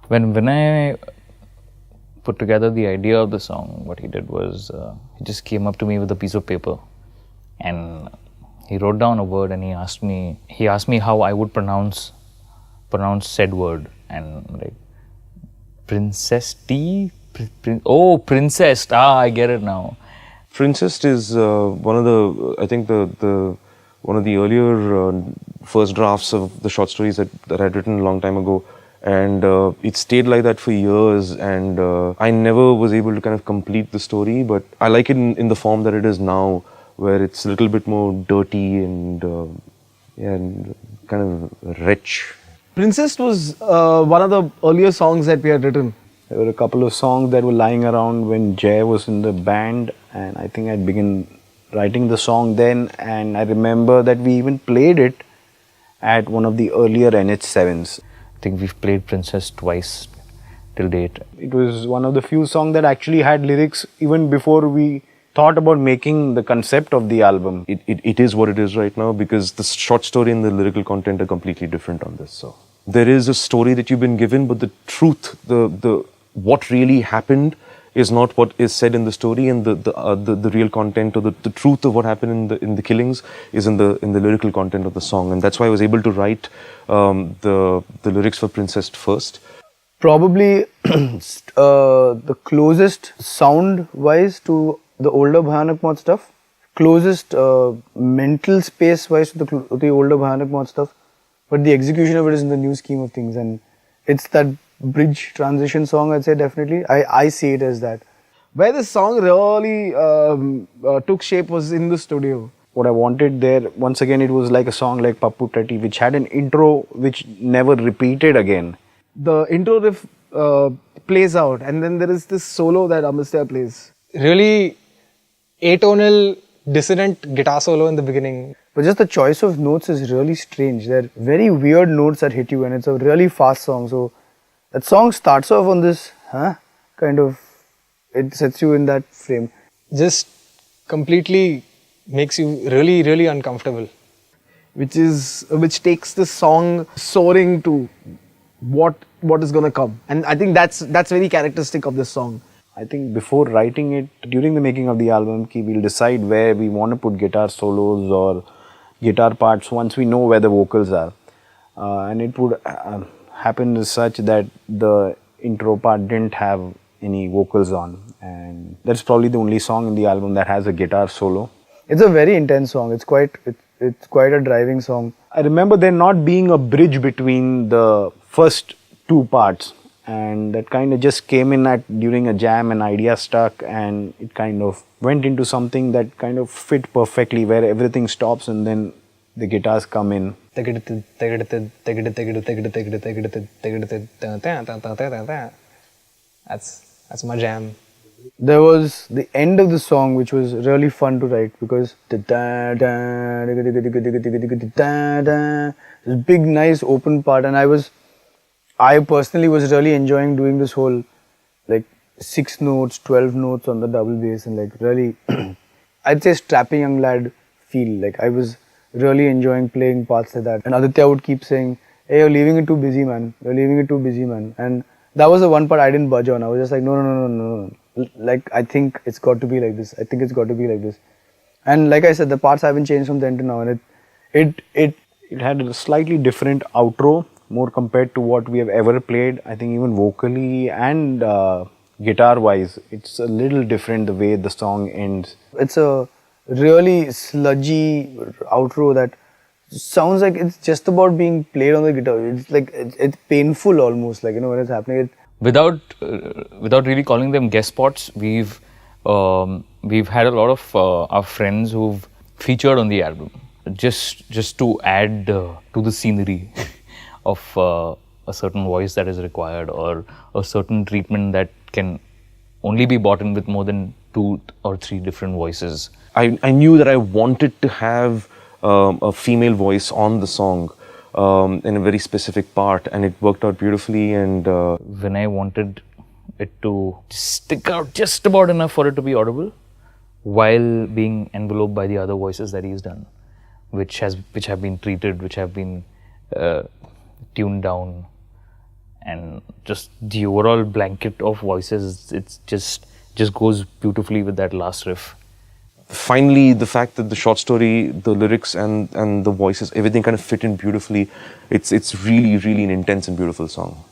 When I put together the idea of the song, what he did was he just came up to me with a piece of paper and he wrote down a word and he asked me how I would pronounce said word, and like Princest. Oh, Princest. I get it now. Princest is one of the, I think the one of the earlier first drafts of the short stories that I'd written a long time ago, and it stayed like that for years, and I never was able to kind of complete the story, but I like it in the form that it is now, where it's a little bit more dirty and kind of rich. Princest was one of the earlier songs that we had written. There were a couple of songs that were lying around when Jay was in the band, and I think I'd begun writing the song then, and I remember that we even played it at one of the earlier NH7s. I think we've played Princess twice till date. It was one of the few songs that actually had lyrics even before we thought about making the concept of the album. It is what it is right now, because the short story and the lyrical content are completely different on this. So there is a story that you've been given, but the truth, the what really happened is not what is said in the story, and the real content or the truth of what happened in the killings is in the lyrical content of the song, and that's why I was able to write the lyrics for Princess first. Probably the closest sound-wise to the older Bhayanak Maut stuff, closest mental space-wise to the older Bhayanak Maut stuff, but the execution of it is in the new scheme of things, and it's that bridge transition song, I'd say, definitely. I see it as that. Where the song really took shape was in the studio. What I wanted there, once again, it was like a song like Pappu Tatti, which had an intro which never repeated again. The intro riff plays out, and then there is this solo that Amistya plays. Really atonal, dissonant guitar solo in the beginning. But just the choice of notes is really strange. They're very weird notes that hit you, and it's a really fast song. So that song starts off on this, kind of, it sets you in that frame. Just completely makes you really, really uncomfortable. Which takes the song soaring to what is gonna come. And I think that's very characteristic of this song. I think before writing it, during the making of the album, we'll decide where we want to put guitar solos or guitar parts once we know where the vocals are. And it would happen as such that the intro part didn't have any vocals on. And that's probably the only song in the album that has a guitar solo. It's a very intense song. It's quite a driving song. I remember there not being a bridge between the first two parts. And that kind of just came in during a jam, an idea stuck, and it kind of went into something that kind of fit perfectly, where everything stops and then the guitars come in. That's my jam. There was the end of the song which was really fun to write, because this big nice open part, and I personally was really enjoying doing this whole like 6 notes, 12 notes on the double bass, and like really I'd say strappy young lad feel. Like I was really enjoying playing parts like that. And Aditya would keep saying, "Hey, you're leaving it too busy, man. You're leaving it too busy, man." And that was the one part I didn't budge on. I was just like, no. Like, I think it's got to be like this. I think it's got to be like this. And like I said, the parts haven't changed from then to now. And it had a slightly different outro, more compared to what we have ever played. I think even vocally and guitar-wise, it's a little different the way the song ends. It's a really sludgy outro that sounds like it's just about being played on the guitar. It's like it's painful almost, like, you know, when it's happening. Without really calling them guest spots, we've had a lot of our friends who've featured on the album, just to add to the scenery of a certain voice that is required, or a certain treatment that can only be bought in with more than 2 or 3 different voices. I knew that I wanted to have a female voice on the song in a very specific part, and it worked out beautifully. And when I wanted it to stick out just about enough for it to be audible, while being enveloped by the other voices that he's done, which have been treated, which have been tuned down, and just the overall blanket of voices, it's just goes beautifully with that last riff. Finally, the fact that the short story, the lyrics and the voices, everything kind of fit in beautifully. It's really, really an intense and beautiful song.